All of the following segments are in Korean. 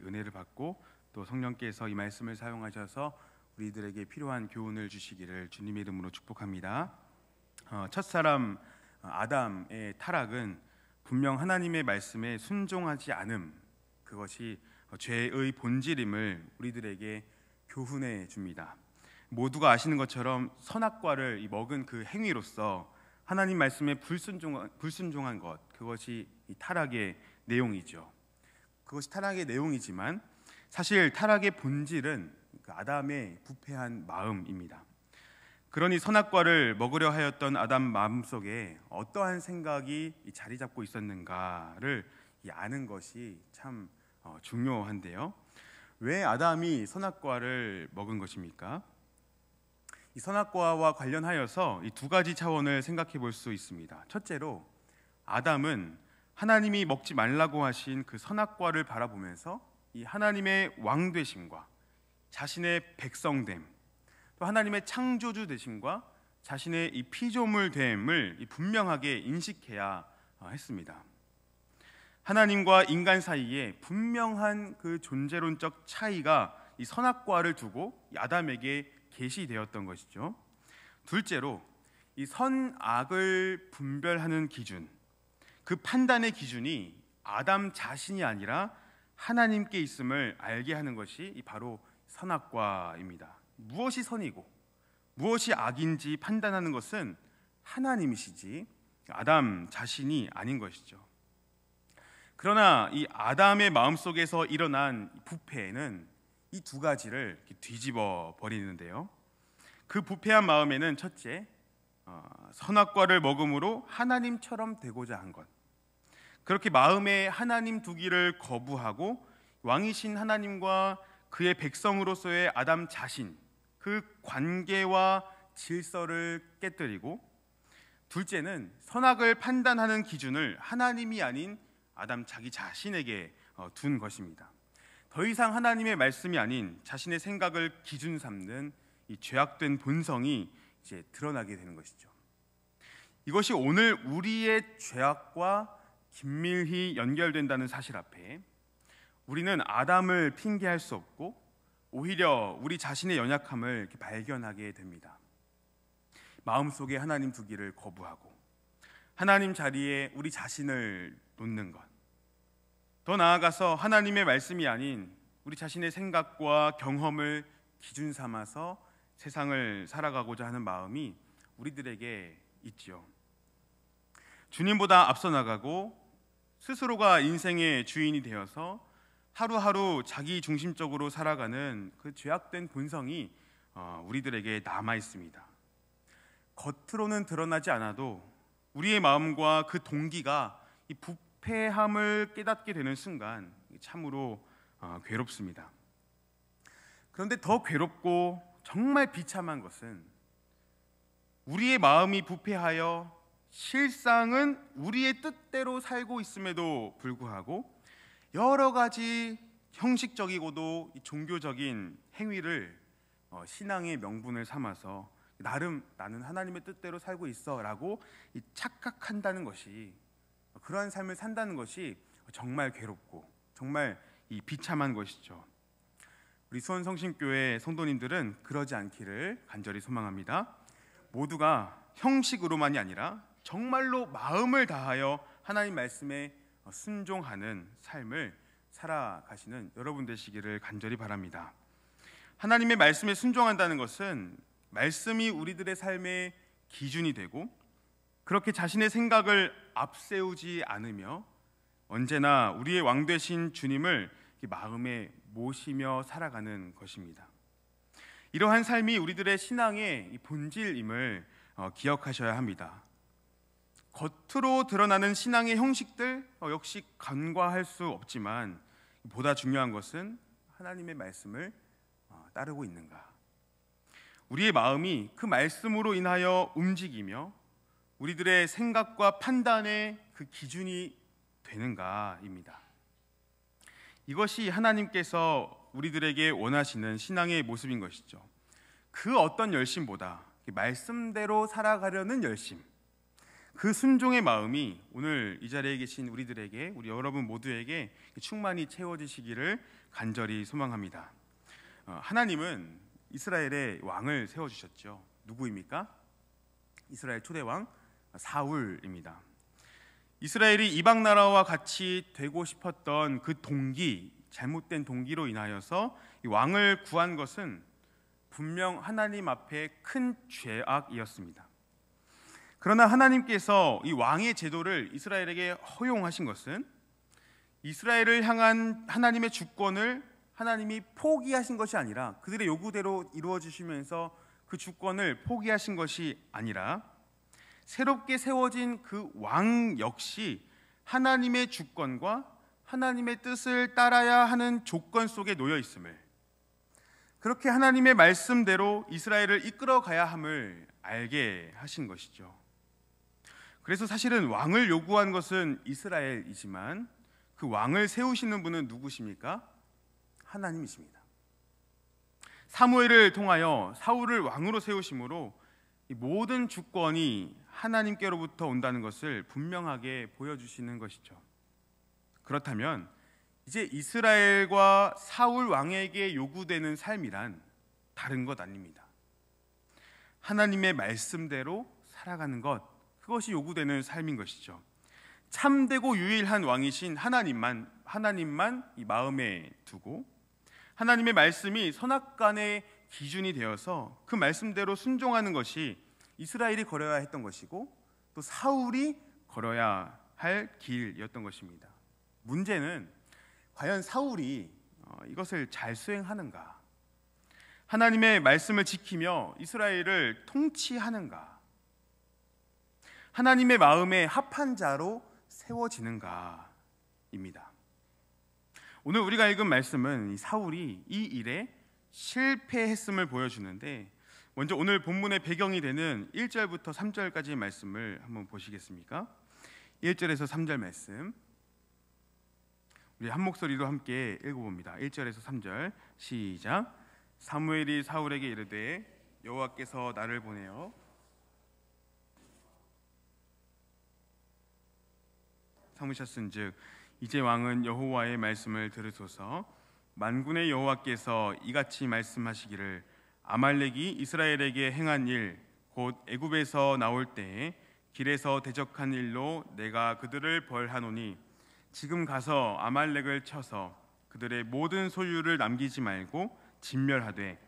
은혜를 받고 또 성령께서 이 말씀을 사용하셔서 우리들에게 필요한 교훈을 주시기를 주님의 이름으로 축복합니다. 첫사람 아담의 타락은 분명 하나님의 말씀에 순종하지 않음, 그것이 죄의 본질임을 우리들에게 교훈해 줍니다. 모두가 아시는 것처럼 선악과를 먹은 그 행위로서 하나님 말씀에 불순종한 것, 그것이 이 타락의 내용이죠. 그것이 타락의 내용이지만 사실 타락의 본질은 그 아담의 부패한 마음입니다. 그러니 선악과를 먹으려 하였던 아담 마음속에 어떠한 생각이 자리 잡고 있었는가를 아는 것이 참 중요한데요. 왜 아담이 선악과를 먹은 것입니까? 이 선악과와 관련하여서 이 두 가지 차원을 생각해 볼 수 있습니다. 첫째로 아담은 하나님이 먹지 말라고 하신 그 선악과를 바라보면서 이 하나님의 왕되심과 자신의 백성됨, 또 하나님의 창조주 되심과 자신의 이 피조물됨을 분명하게 인식해야 했습니다. 하나님과 인간 사이에 분명한 그 존재론적 차이가 이 선악과를 두고 아담에게 계시되었던 것이죠. 둘째로 이 선악을 분별하는 기준, 그 판단의 기준이 아담 자신이 아니라 하나님께 있음을 알게 하는 것이 바로 선악과입니다. 무엇이 선이고 무엇이 악인지 판단하는 것은 하나님이시지 아담 자신이 아닌 것이죠. 그러나 이 아담의 마음속에서 일어난 부패는 이 두 가지를 뒤집어 버리는데요. 그 부패한 마음에는 첫째, 선악과를 먹음으로 하나님처럼 되고자 한 것, 그렇게 마음에 하나님 두기를 거부하고 왕이신 하나님과 그의 백성으로서의 아담 자신, 그 관계와 질서를 깨뜨리고, 둘째는 선악을 판단하는 기준을 하나님이 아닌 아담 자기 자신에게 둔 것입니다. 더 이상 하나님의 말씀이 아닌 자신의 생각을 기준 삼는 이 죄악된 본성이 이제 드러나게 되는 것이죠. 이것이 오늘 우리의 죄악과 긴밀히 연결된다는 사실 앞에 우리는 아담을 핑계할 수 없고 오히려 우리 자신의 연약함을 발견하게 됩니다. 마음속에 하나님 두기를 거부하고 하나님 자리에 우리 자신을 놓는 것, 더 나아가서 하나님의 말씀이 아닌 우리 자신의 생각과 경험을 기준 삼아서 세상을 살아가고자 하는 마음이 우리들에게 있죠. 주님보다 앞서 나가고 스스로가 인생의 주인이 되어서 하루하루 자기 중심적으로 살아가는 그 죄악된 본성이 우리들에게 남아 있습니다. 겉으로는 드러나지 않아도 우리의 마음과 그 동기가 이 부패함을 깨닫게 되는 순간 참으로 괴롭습니다. 그런데 더 괴롭고 정말 비참한 것은 우리의 마음이 부패하여 실상은 우리의 뜻대로 살고 있음에도 불구하고 여러 가지 형식적이고도 종교적인 행위를 신앙의 명분을 삼아서 나름 나는 하나님의 뜻대로 살고 있어라고 착각한다는 것이, 그러한 삶을 산다는 것이 정말 괴롭고 정말 비참한 것이죠. 우리 수원성심교회 성도님들은 그러지 않기를 간절히 소망합니다. 모두가 형식으로만이 아니라 정말로 마음을 다하여 하나님 말씀에 순종하는 삶을 살아가시는 여러분 되시기를 간절히 바랍니다. 하나님의 말씀에 순종한다는 것은 말씀이 우리들의 삶의 기준이 되고 그렇게 자신의 생각을 앞세우지 않으며 언제나 우리의 왕 되신 주님을 마음에 모시며 살아가는 것입니다. 이러한 삶이 우리들의 신앙의 본질임을 기억하셔야 합니다. 겉으로 드러나는 신앙의 형식들 역시 간과할 수 없지만 보다 중요한 것은 하나님의 말씀을 따르고 있는가, 우리의 마음이 그 말씀으로 인하여 움직이며 우리들의 생각과 판단의 그 기준이 되는가입니다. 이것이 하나님께서 우리들에게 원하시는 신앙의 모습인 것이죠. 그 어떤 열심보다 말씀대로 살아가려는 열심, 그 순종의 마음이 오늘 이 자리에 계신 우리들에게, 우리 여러분 모두에게 충만히 채워지시기를 간절히 소망합니다. 하나님은 이스라엘의 왕을 세워주셨죠. 누구입니까? 이스라엘 초대왕 사울입니다. 이스라엘이 이방 나라와 같이 되고 싶었던 그 동기, 잘못된 동기로 인하여서 이 왕을 구한 것은 분명 하나님 앞에 큰 죄악이었습니다. 그러나 하나님께서 이 왕의 제도를 이스라엘에게 허용하신 것은 이스라엘을 향한 하나님의 주권을 하나님이 포기하신 것이 아니라, 그들의 요구대로 이루어 주시면서 그 주권을 포기하신 것이 아니라, 새롭게 세워진 그 왕 역시 하나님의 주권과 하나님의 뜻을 따라야 하는 조건 속에 놓여 있음을, 그렇게 하나님의 말씀대로 이스라엘을 이끌어 가야 함을 알게 하신 것이죠. 그래서 사실은 왕을 요구한 것은 이스라엘이지만 그 왕을 세우시는 분은 누구십니까? 하나님이십니다. 사무엘을 통하여 사울을 왕으로 세우심으로 이 모든 주권이 하나님께로부터 온다는 것을 분명하게 보여주시는 것이죠. 그렇다면 이제 이스라엘과 사울 왕에게 요구되는 삶이란 다른 것 아닙니다. 하나님의 말씀대로 살아가는 것, 그것이 요구되는 삶인 것이죠. 참되고 유일한 왕이신 하나님만 이 마음에 두고 하나님의 말씀이 선악간의 기준이 되어서 그 말씀대로 순종하는 것이 이스라엘이 걸어야 했던 것이고 또 사울이 걸어야 할 길이었던 것입니다. 문제는 과연 사울이 이것을 잘 수행하는가? 하나님의 말씀을 지키며 이스라엘을 통치하는가? 하나님의 마음에 합한 자로 세워지는가입니다. 오늘 우리가 읽은 말씀은 사울이 이 일에 실패했음을 보여주는데, 먼저 오늘 본문의 배경이 되는 1절부터 3절까지의 말씀을 한번 보시겠습니까? 1절에서 3절 말씀 우리 한 목소리로 함께 읽어봅니다. 1절에서 3절 시작. 사무엘이 사울에게 이르되 여호와께서 나를 보내어 삼으셨은즉 이제 왕은 여호와의 말씀을 들으소서. 만군의 여호와께서 이같이 말씀하시기를 아말렉이 이스라엘에게 행한 일 곧 애굽에서 나올 때에 길에서 대적한 일로 내가 그들을 벌하노니 지금 가서 아말렉을 쳐서 그들의 모든 소유를 남기지 말고 진멸하되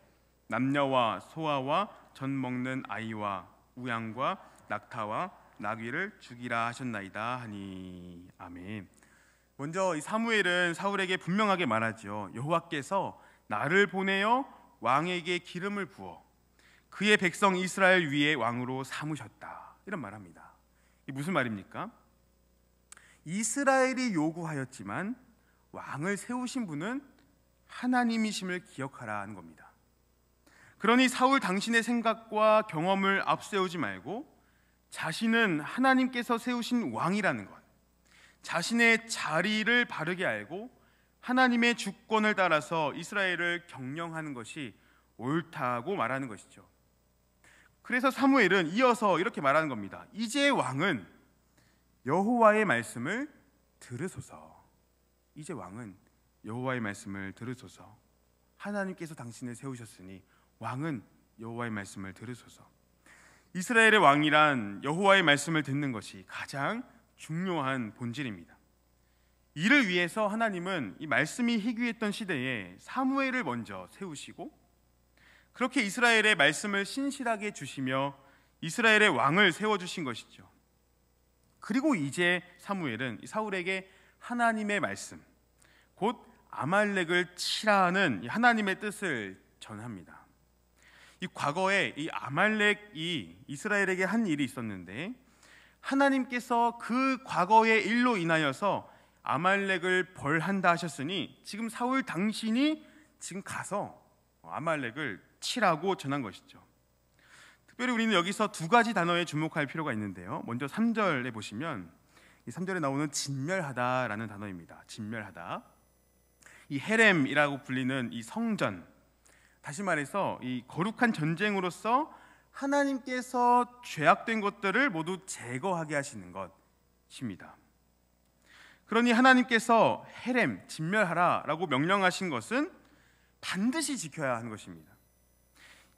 남녀와 소아와 젖 먹는 아이와 우양과 낙타와 나귀를 죽이라 하셨나이다 하니. 아멘. 먼저 이 사무엘은 사울에게 분명하게 말하죠. 여호와께서 나를 보내어 왕에게 기름을 부어 그의 백성 이스라엘 위에 왕으로 삼으셨다, 이런 말합니다. 이 무슨 말입니까? 이스라엘이 요구하였지만 왕을 세우신 분은 하나님이심을 기억하라 하는 겁니다. 그러니 사울 당신의 생각과 경험을 앞세우지 말고 자신은 하나님께서 세우신 왕이라는 것, 자신의 자리를 바르게 알고 하나님의 주권을 따라서 이스라엘을 경영하는 것이 옳다고 말하는 것이죠. 그래서 사무엘은 이어서 이렇게 말하는 겁니다. 이제 왕은 여호와의 말씀을 들으소서. 이제 왕은 여호와의 말씀을 들으소서. 하나님께서 당신을 세우셨으니 왕은 여호와의 말씀을 들으소서. 이스라엘의 왕이란 여호와의 말씀을 듣는 것이 가장 중요한 본질입니다. 이를 위해서 하나님은 이 말씀이 희귀했던 시대에 사무엘을 먼저 세우시고 그렇게 이스라엘의 말씀을 신실하게 주시며 이스라엘의 왕을 세워주신 것이죠. 그리고 이제 사무엘은 사울에게 하나님의 말씀, 곧 아말렉을 치라는 하나님의 뜻을 전합니다. 이 과거에 이 아말렉이 이스라엘에게 한 일이 있었는데 하나님께서 그 과거의 일로 인하여서 아말렉을 벌한다 하셨으니 지금 사울 당신이 지금 가서 아말렉을 치라고 전한 것이죠. 특별히 우리는 여기서 두 가지 단어에 주목할 필요가 있는데요. 먼저 3절에 보시면 이 3절에 나오는 진멸하다라는 단어입니다. 진멸하다. 이 헤렘이라고 불리는 이 성전, 다시 말해서 이 거룩한 전쟁으로서 하나님께서 죄악된 것들을 모두 제거하게 하시는 것입니다. 그러니 하나님께서 헤렘, 진멸하라라고 명령하신 것은 반드시 지켜야 하는 것입니다.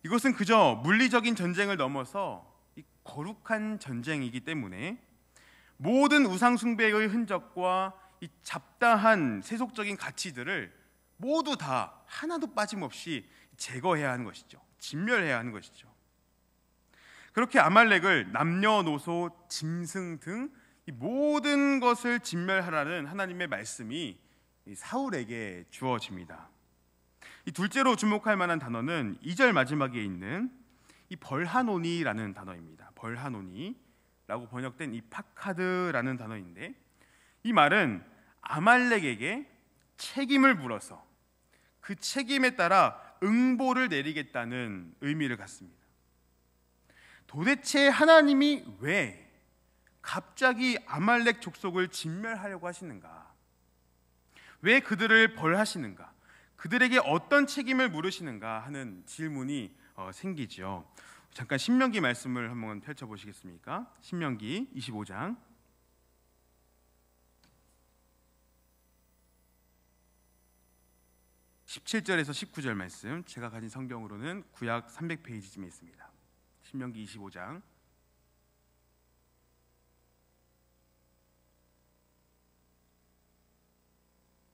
이것은 그저 물리적인 전쟁을 넘어서 거룩한 전쟁이기 때문에 모든 우상 숭배의 흔적과 이 잡다한 세속적인 가치들을 모두 다 하나도 빠짐없이 제거해야 하는 것이죠. 진멸해야 하는 것이죠. 그렇게 아말렉을 남녀노소, 짐승 등 이 모든 것을 진멸하라는 하나님의 말씀이 사울에게 주어집니다. 이 둘째로 주목할 만한 단어는 2절 마지막에 있는 이 벌하노니라는 단어입니다. 벌하노니라고 번역된 이 파카드라는 단어인데, 이 말은 아말렉에게 책임을 물어서 그 책임에 따라 응보를 내리겠다는 의미를 갖습니다. 도대체 하나님이 왜 갑자기 아말렉 족속을 진멸하려고 하시는가? 왜 그들을 벌하시는가? 그들에게 어떤 책임을 물으시는가 하는 질문이 생기죠. 잠깐 신명기 말씀을 한번 펼쳐보시겠습니까? 신명기 25장 17절에서 19절 말씀, 제가 가진 성경으로는 구약 300페이지쯤에 있습니다. 신명기 25장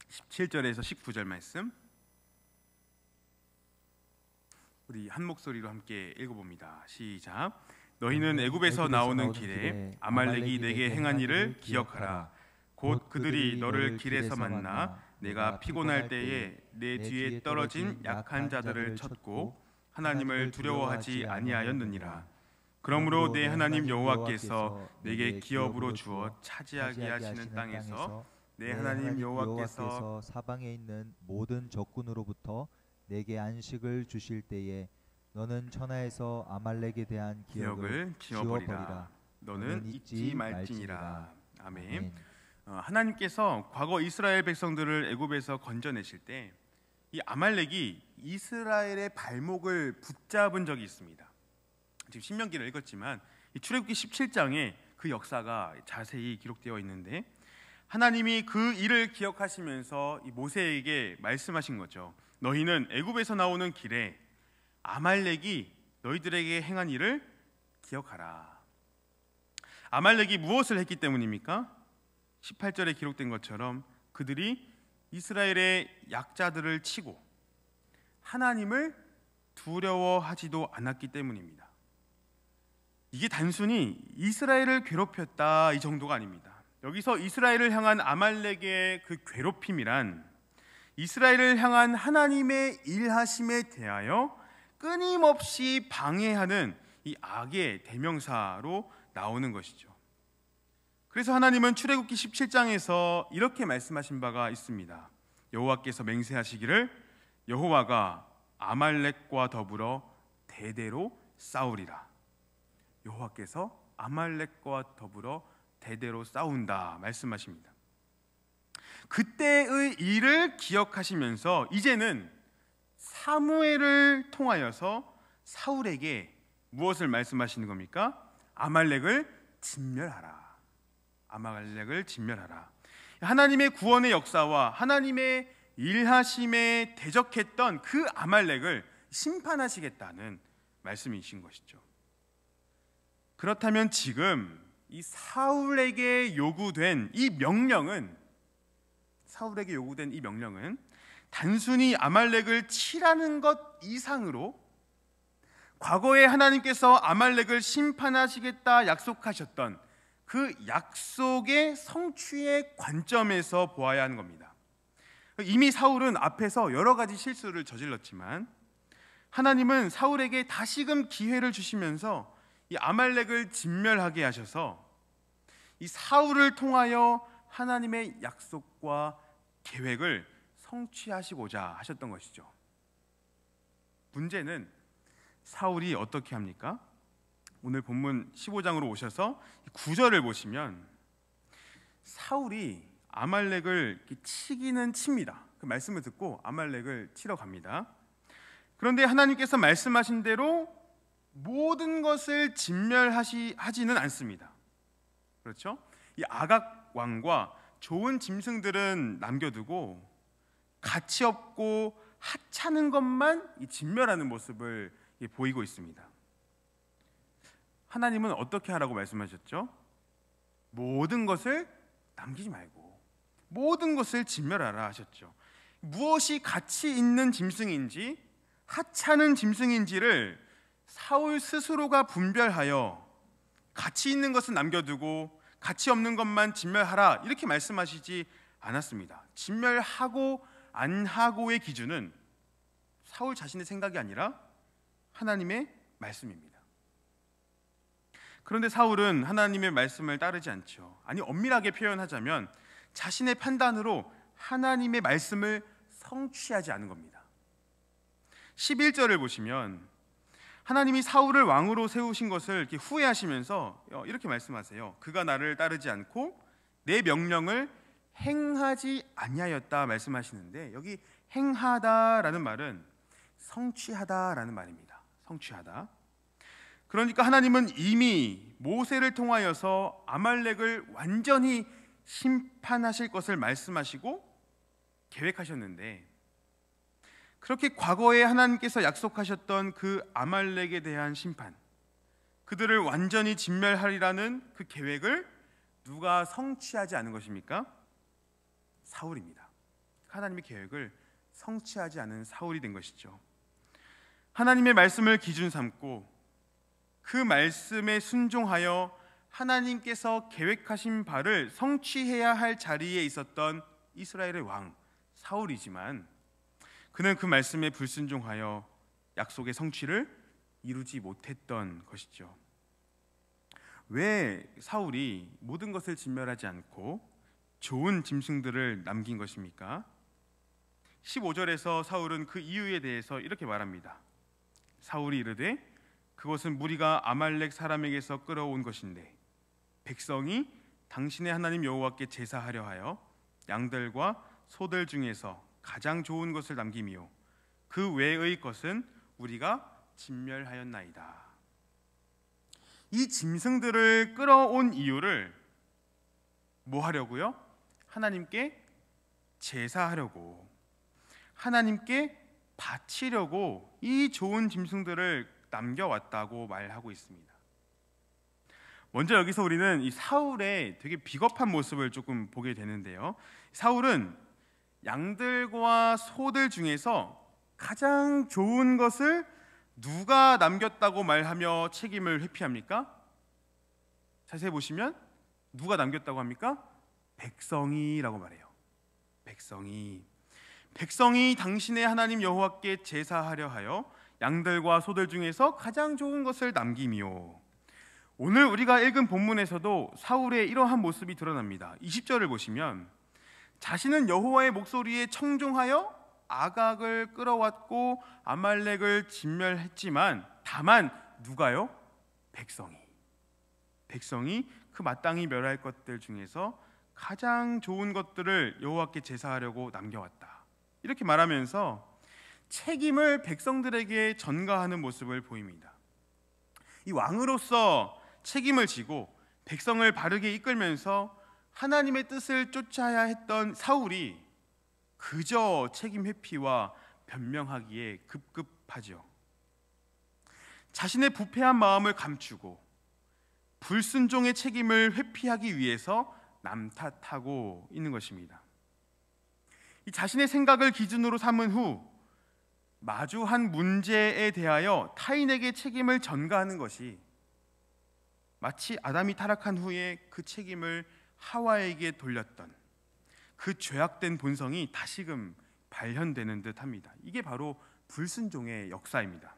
17절에서 19절 말씀, 우리 한 목소리로 함께 읽어봅니다. 시작. 너희는 애굽에서 나오는 길에 아말렉이 내게 행한 일을 기억하라. 곧 그들이 너를 길에서 만나 내가 피곤할 때에 내 뒤에 떨어진 약한 자들을 쳤고 하나님을 두려워하지 아니하였느니라. 그러므로 내 하나님 여호와께서 내게 기업으로 주어 차지하게 하시는 땅에서 내 하나님 여호와께서 사방에 있는 모든 적군으로부터 내게 안식을 주실 때에 너는 천하에서 아말렉에 대한 기억을 지워버리라. 너는 잊지 말지니라. 아멘. 하나님께서 과거 이스라엘 백성들을 애굽에서 건져내실 때 이 아말렉이 이스라엘의 발목을 붙잡은 적이 있습니다. 지금 신명기를 읽었지만 이 출애굽기 17장에 그 역사가 자세히 기록되어 있는데, 하나님이 그 일을 기억하시면서 이 모세에게 말씀하신 거죠. 너희는 애굽에서 나오는 길에 아말렉이 너희들에게 행한 일을 기억하라. 아말렉이 무엇을 했기 때문입니까? 18절에 기록된 것처럼 그들이 이스라엘의 약자들을 치고 하나님을 두려워하지도 않았기 때문입니다. 이게 단순히 이스라엘을 괴롭혔다 이 정도가 아닙니다. 여기서 이스라엘을 향한 아말렉의 그 괴롭힘이란 이스라엘을 향한 하나님의 일하심에 대하여 끊임없이 방해하는 이 악의 대명사로 나오는 것이죠. 그래서 하나님은 출애굽기 17장에서 이렇게 말씀하신 바가 있습니다. 여호와께서 맹세하시기를 여호와가 아말렉과 더불어 대대로 싸우리라. 여호와께서 아말렉과 더불어 대대로 싸운다 말씀하십니다. 그때의 일을 기억하시면서 이제는 사무엘을 통하여서 사울에게 무엇을 말씀하시는 겁니까? 아말렉을 진멸하라. 아말렉을 진멸하라. 하나님의 구원의 역사와 하나님의 일하심에 대적했던 그 아말렉을 심판하시겠다는 말씀이신 것이죠. 그렇다면 지금 이 사울에게 요구된 이 명령은 단순히 아말렉을 치라는 것 이상으로 과거에 하나님께서 아말렉을 심판하시겠다 약속하셨던 그 약속의 성취의 관점에서 보아야 하는 겁니다. 이미 사울은 앞에서 여러 가지 실수를 저질렀지만 하나님은 사울에게 다시금 기회를 주시면서 이 아말렉을 진멸하게 하셔서 이 사울을 통하여 하나님의 약속과 계획을 성취하시고자 하셨던 것이죠. 문제는 사울이 어떻게 합니까? 오늘 본문 15장으로 오셔서 9절을 보시면 사울이 아말렉을 치기는 칩니다. 그 말씀을 듣고 아말렉을 치러 갑니다. 그런데 하나님께서 말씀하신 대로 모든 것을 진멸하지는 않습니다. 그렇죠? 이 아각 왕과 좋은 짐승들은 남겨두고 가치 없고 하찮은 것만 진멸하는 모습을 보이고 있습니다. 하나님은 어떻게 하라고 말씀하셨죠? 모든 것을 남기지 말고 모든 것을 진멸하라 하셨죠. 무엇이 가치 있는 짐승인지 하찮은 짐승인지를 사울 스스로가 분별하여 가치 있는 것은 남겨두고 가치 없는 것만 진멸하라 이렇게 말씀하시지 않았습니다. 진멸하고 안 하고의 기준은 사울 자신의 생각이 아니라 하나님의 말씀입니다. 그런데 사울은 하나님의 말씀을 따르지 않죠. 아니, 엄밀하게 표현하자면 자신의 판단으로 하나님의 말씀을 성취하지 않은 겁니다. 11절을 보시면 하나님이 사울을 왕으로 세우신 것을 이렇게 후회하시면서 이렇게 말씀하세요. 그가 나를 따르지 않고 내 명령을 행하지 아니하였다 말씀하시는데, 여기 행하다라는 말은 성취하다라는 말입니다. 성취하다. 그러니까 하나님은 이미 모세를 통하여서 아말렉을 완전히 심판하실 것을 말씀하시고 계획하셨는데, 그렇게 과거에 하나님께서 약속하셨던 그 아말렉에 대한 심판, 그들을 완전히 진멸하리라는 그 계획을 누가 성취하지 않은 것입니까? 사울입니다. 하나님의 계획을 성취하지 않은 사울이 된 것이죠. 하나님의 말씀을 기준 삼고 그 말씀에 순종하여 하나님께서 계획하신 바를 성취해야 할 자리에 있었던 이스라엘의 왕 사울이지만, 그는 그 말씀에 불순종하여 약속의 성취를 이루지 못했던 것이죠. 왜 사울이 모든 것을 진멸하지 않고 좋은 짐승들을 남긴 것입니까? 15절에서 사울은 그 이유에 대해서 이렇게 말합니다. 사울이 이르되 그것은 무리가 아말렉 사람에게서 끌어온 것인데 백성이 당신의 하나님 여호와께 제사하려 하여 양들과 소들 중에서 가장 좋은 것을 남김이요 그 외의 것은 우리가 진멸하였나이다. 이 짐승들을 끌어온 이유를 뭐 하려고요? 하나님께 제사하려고, 하나님께 바치려고 이 좋은 짐승들을 남겨왔다고 말하고 있습니다. 먼저 여기서 우리는 이 사울의 되게 비겁한 모습을 조금 보게 되는데요. 사울은 양들과 소들 중에서 가장 좋은 것을 누가 남겼다고 말하며 책임을 회피합니까? 자세히 보시면 누가 남겼다고 합니까? 백성이라고 말해요. 백성이 당신의 하나님 여호와께 제사하려 하여 양들과 소들 중에서 가장 좋은 것을 남김이요. 오늘 우리가 읽은 본문에서도 사울의 이러한 모습이 드러납니다. 20절을 보시면 자신은 여호와의 목소리에 청종하여 아각을 끌어왔고 아말렉을 진멸했지만 다만 누가요? 백성이 그 마땅히 멸할 것들 중에서 가장 좋은 것들을 여호와께 제사하려고 남겨왔다. 이렇게 말하면서 책임을 백성들에게 전가하는 모습을 보입니다. 이 왕으로서 책임을 지고 백성을 바르게 이끌면서 하나님의 뜻을 쫓아야 했던 사울이 그저 책임 회피와 변명하기에 급급하죠. 자신의 부패한 마음을 감추고 불순종의 책임을 회피하기 위해서 남 탓하고 있는 것입니다. 이 자신의 생각을 기준으로 삼은 후 마주한 문제에 대하여 타인에게 책임을 전가하는 것이 마치 아담이 타락한 후에 그 책임을 하와에게 돌렸던 그 죄악된 본성이 다시금 발현되는 듯합니다. 이게 바로 불순종의 역사입니다.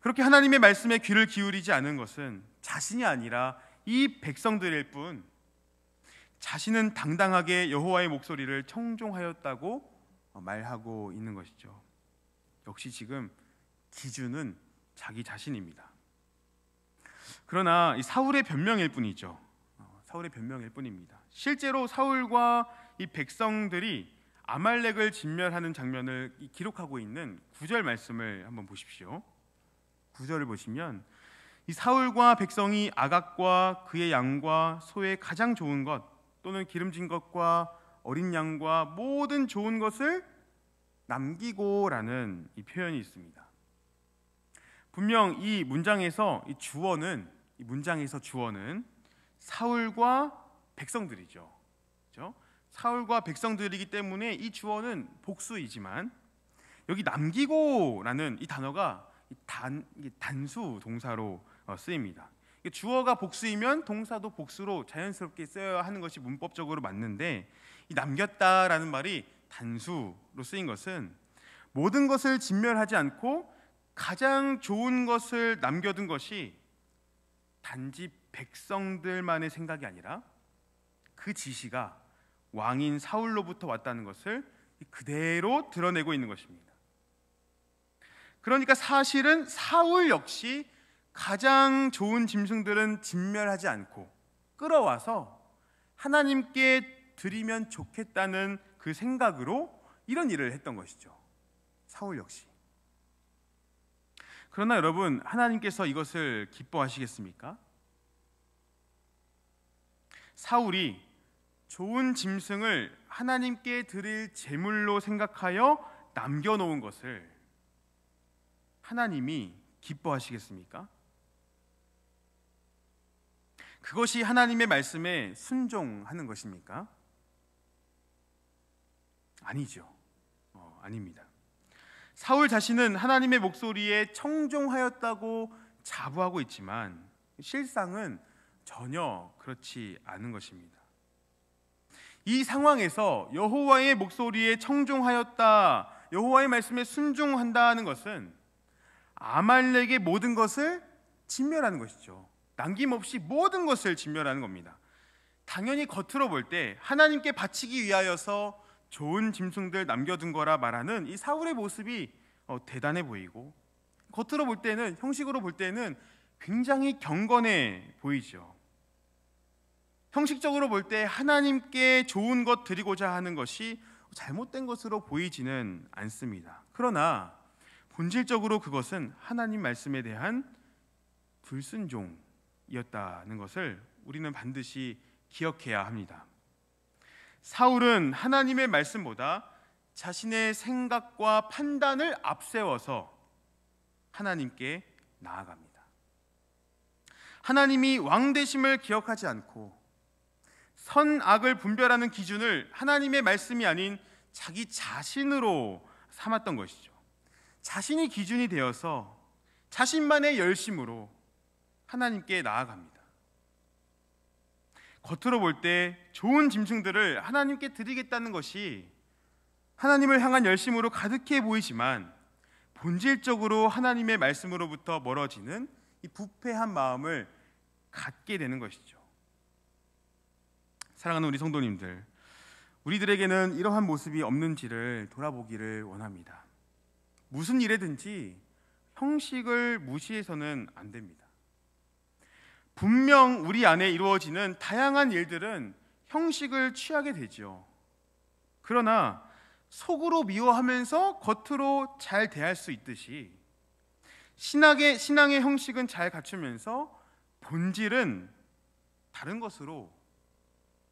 그렇게 하나님의 말씀에 귀를 기울이지 않은 것은 자신이 아니라 이 백성들일 뿐, 자신은 당당하게 여호와의 목소리를 청종하였다고 말하고 있는 것이죠. 역시 지금 기준은 자기 자신입니다. 그러나 이 사울의 변명일 뿐이죠. 사울의 변명일 뿐입니다. 실제로 사울과 이 백성들이 아말렉을 진멸하는 장면을 기록하고 있는 9절 말씀을 한번 보십시오. 9절을 보시면 이 사울과 백성이 아각과 그의 양과 소의 가장 좋은 것 또는 기름진 것과 어린 양과 모든 좋은 것을 남기고라는 이 표현이 있습니다. 분명 이 문장에서 주어는 사울과 백성들이죠. 그렇죠? 사울과 백성들이기 때문에 이 주어는 복수이지만 여기 남기고라는 이 단어가 단수 동사로 쓰입니다. 주어가 복수이면 동사도 복수로 자연스럽게 쓰여야 하는 것이 문법적으로 맞는데 이 남겼다라는 말이 단수로 쓰인 것은 모든 것을 진멸하지 않고 가장 좋은 것을 남겨둔 것이 단지 백성들만의 생각이 아니라 그 지시가 왕인 사울로부터 왔다는 것을 그대로 드러내고 있는 것입니다. 그러니까 사실은 사울 역시 가장 좋은 짐승들은 진멸하지 않고 끌어와서 하나님께 드리면 좋겠다는 그 생각으로 이런 일을 했던 것이죠. 사울 역시. 그러나 여러분, 하나님께서 이것을 기뻐하시겠습니까? 사울이 좋은 짐승을 하나님께 드릴 제물로 생각하여 남겨놓은 것을 하나님이 기뻐하시겠습니까? 그것이 하나님의 말씀에 순종하는 것입니까? 아니죠. 아닙니다. 사울 자신은 하나님의 목소리에 청종하였다고 자부하고 있지만 실상은 전혀 그렇지 않은 것입니다. 이 상황에서 여호와의 목소리에 청종하였다, 여호와의 말씀에 순종한다는 것은 아말렉의 모든 것을 진멸하는 것이죠. 남김없이 모든 것을 진멸하는 겁니다. 당연히 겉으로 볼 때 하나님께 바치기 위하여서 좋은 짐승들 남겨둔 거라 말하는 이 사울의 모습이 대단해 보이고, 겉으로 볼 때는, 형식으로 볼 때는 굉장히 경건해 보이죠. 형식적으로 볼 때 하나님께 좋은 것 드리고자 하는 것이 잘못된 것으로 보이지는 않습니다. 그러나 본질적으로 그것은 하나님 말씀에 대한 불순종이었다는 것을 우리는 반드시 기억해야 합니다. 사울은 하나님의 말씀보다 자신의 생각과 판단을 앞세워서 하나님께 나아갑니다. 하나님이 왕 되심을 기억하지 않고 선악을 분별하는 기준을 하나님의 말씀이 아닌 자기 자신으로 삼았던 것이죠. 자신이 기준이 되어서 자신만의 열심으로 하나님께 나아갑니다. 겉으로 볼 때 좋은 짐승들을 하나님께 드리겠다는 것이 하나님을 향한 열심으로 가득해 보이지만 본질적으로 하나님의 말씀으로부터 멀어지는 이 부패한 마음을 갖게 되는 것이죠. 사랑하는 우리 성도님들, 우리들에게는 이러한 모습이 없는지를 돌아보기를 원합니다. 무슨 일에든지 형식을 무시해서는 안 됩니다. 분명 우리 안에 이루어지는 다양한 일들은 형식을 취하게 되죠. 그러나 속으로 미워하면서 겉으로 잘 대할 수 있듯이 신앙의 형식은 잘 갖추면서 본질은 다른 것으로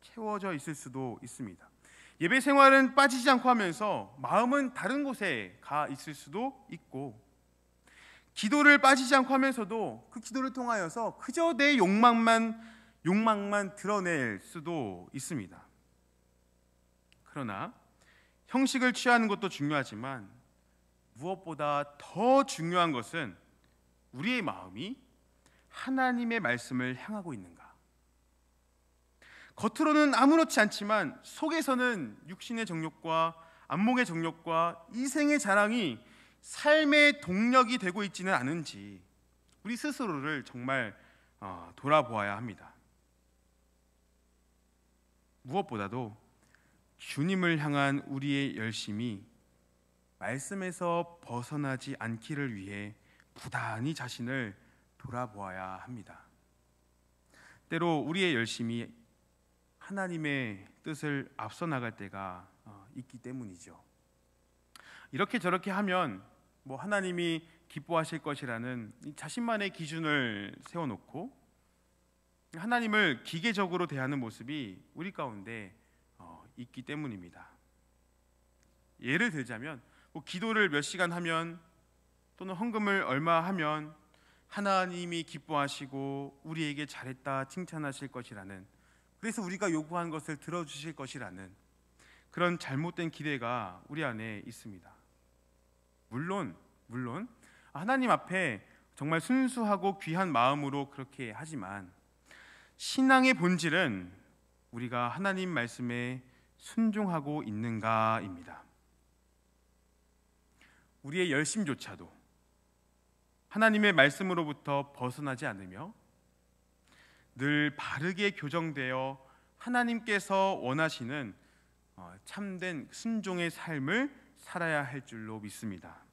채워져 있을 수도 있습니다. 예배 생활은 빠지지 않고 하면서 마음은 다른 곳에 가 있을 수도 있고, 기도를 빠지지 않고 하면서도 그 기도를 통하여서 그저 내 욕망만 드러낼 수도 있습니다. 그러나 형식을 취하는 것도 중요하지만 무엇보다 더 중요한 것은 우리의 마음이 하나님의 말씀을 향하고 있는가. 겉으로는 아무렇지 않지만 속에서는 육신의 정욕과 안목의 정욕과 이생의 자랑이 삶의 동력이 되고 있지는 않은지 우리 스스로를 정말 돌아보아야 합니다. 무엇보다도 주님을 향한 우리의 열심이 말씀에서 벗어나지 않기를 위해 부단히 자신을 돌아보아야 합니다. 때로 우리의 열심이 하나님의 뜻을 앞서 나갈 때가 있기 때문이죠. 이렇게 저렇게 하면 하나님이 기뻐하실 것이라는 이 자신만의 기준을 세워놓고 하나님을 기계적으로 대하는 모습이 우리 가운데 있기 때문입니다. 예를 들자면 기도를 몇 시간 하면 또는 헌금을 얼마 하면 하나님이 기뻐하시고 우리에게 잘했다 칭찬하실 것이라는, 그래서 우리가 요구한 것을 들어주실 것이라는 그런 잘못된 기대가 우리 안에 있습니다. 물론 하나님 앞에 정말 순수하고 귀한 마음으로 그렇게 하지만 신앙의 본질은 우리가 하나님 말씀에 순종하고 있는가입니다. 우리의 열심조차도 하나님의 말씀으로부터 벗어나지 않으며 늘 바르게 교정되어 하나님께서 원하시는 참된 순종의 삶을 살아야 할 줄로 믿습니다.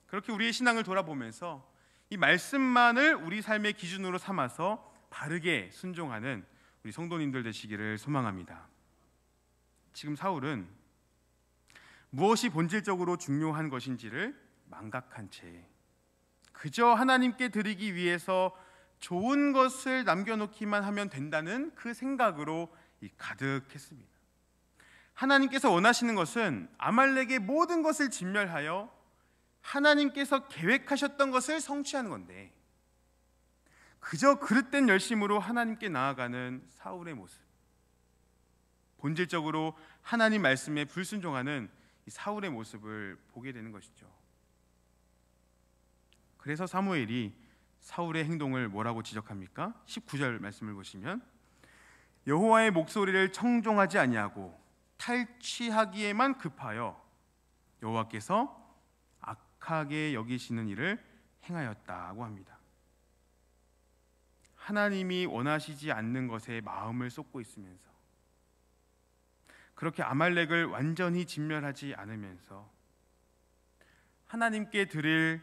그렇게 우리의 신앙을 돌아보면서 이 말씀만을 우리 삶의 기준으로 삼아서 바르게 순종하는 우리 성도님들 되시기를 소망합니다. 지금 사울은 무엇이 본질적으로 중요한 것인지를 망각한 채 그저 하나님께 드리기 위해서 좋은 것을 남겨놓기만 하면 된다는 그 생각으로 가득했습니다. 하나님께서 원하시는 것은 아말렉의 모든 것을 진멸하여 하나님께서 계획하셨던 것을 성취하는 건데 그저 그릇된 열심으로 하나님께 나아가는 사울의 모습, 본질적으로 하나님 말씀에 불순종하는 이 사울의 모습을 보게 되는 것이죠. 그래서 사무엘이 사울의 행동을 뭐라고 지적합니까? 19절 말씀을 보시면 여호와의 목소리를 청종하지 아니하고 탈취하기에만 급하여 여호와께서 악하게 여기시는 일을 행하였다고 합니다. 하나님이 원하시지 않는 것에 마음을 쏟고 있으면서 그렇게 아말렉을 완전히 진멸하지 않으면서 하나님께 드릴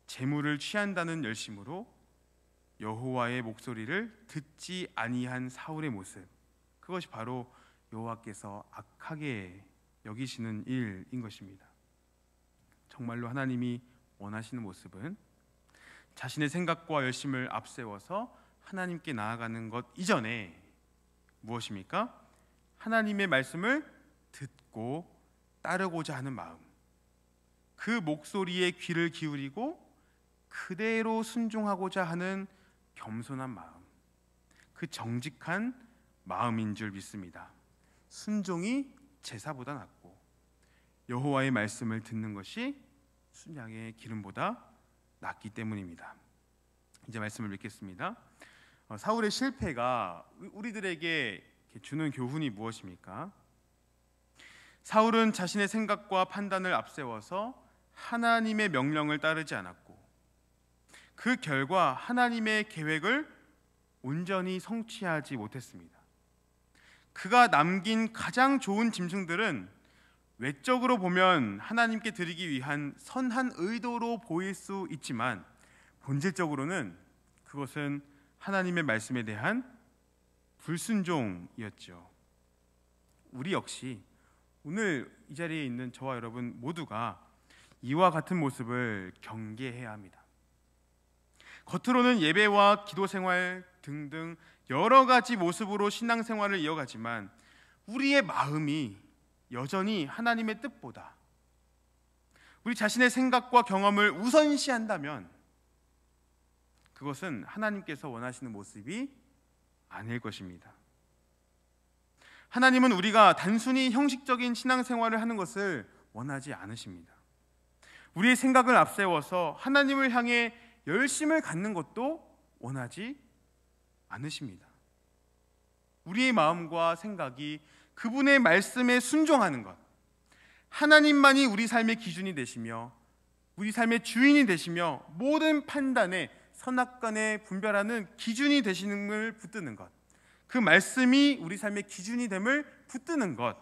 재물을 취한다는 열심으로 여호와의 목소리를 듣지 아니한 사울의 모습, 그것이 바로 여호와께서 악하게 여기시는 일인 것입니다. 정말로 하나님이 원하시는 모습은 자신의 생각과 열심을 앞세워서 하나님께 나아가는 것 이전에 무엇입니까? 하나님의 말씀을 듣고 따르고자 하는 마음, 그 목소리에 귀를 기울이고 그대로 순종하고자 하는 겸손한 마음, 그 정직한 마음인 줄 믿습니다. 순종이 제사보다 낫고 여호와의 말씀을 듣는 것이 순양의 기름보다 낫기 때문입니다. 이제 말씀을 맺겠습니다. 사울의 실패가 우리들에게 주는 교훈이 무엇입니까? 사울은 자신의 생각과 판단을 앞세워서 하나님의 명령을 따르지 않았고 그 결과 하나님의 계획을 온전히 성취하지 못했습니다. 그가 남긴 가장 좋은 짐승들은 외적으로 보면 하나님께 드리기 위한 선한 의도로 보일 수 있지만 본질적으로는 그것은 하나님의 말씀에 대한 불순종이었죠. 우리 역시 오늘 이 자리에 있는 저와 여러분 모두가 이와 같은 모습을 경계해야 합니다. 겉으로는 예배와 기도 생활 등등 여러 가지 모습으로 신앙생활을 이어가지만 우리의 마음이 여전히 하나님의 뜻보다 우리 자신의 생각과 경험을 우선시한다면 그것은 하나님께서 원하시는 모습이 아닐 것입니다. 하나님은 우리가 단순히 형식적인 신앙생활을 하는 것을 원하지 않으십니다. 우리의 생각을 앞세워서 하나님을 향해 열심을 갖는 것도 원하지 않으십니다. 우리의 마음과 생각이 그분의 말씀에 순종하는 것, 하나님만이 우리 삶의 기준이 되시며 우리 삶의 주인이 되시며 모든 판단에 선악간에 분별하는 기준이 되시는 걸 붙드는 것, 그 말씀이 우리 삶의 기준이 됨을 붙드는 것,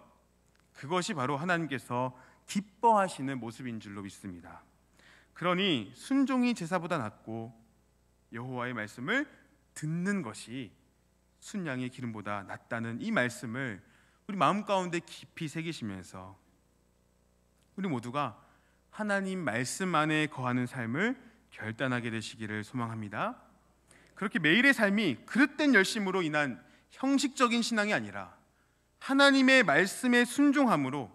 그것이 바로 하나님께서 기뻐하시는 모습인 줄로 믿습니다. 그러니 순종이 제사보다 낫고 여호와의 말씀을 듣는 것이 순양의 기름보다 낫다는 이 말씀을 우리 마음 가운데 깊이 새기시면서 우리 모두가 하나님 말씀 안에 거하는 삶을 결단하게 되시기를 소망합니다. 그렇게 매일의 삶이 그릇된 열심으로 인한 형식적인 신앙이 아니라 하나님의 말씀에 순종함으로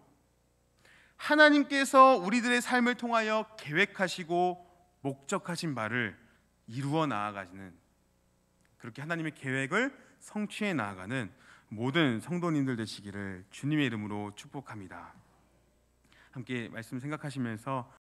하나님께서 우리들의 삶을 통하여 계획하시고 목적하신 바를 이루어 나아가시는, 그렇게 하나님의 계획을 성취해 나아가는 모든 성도님들 되시기를 주님의 이름으로 축복합니다. 함께 말씀 생각하시면서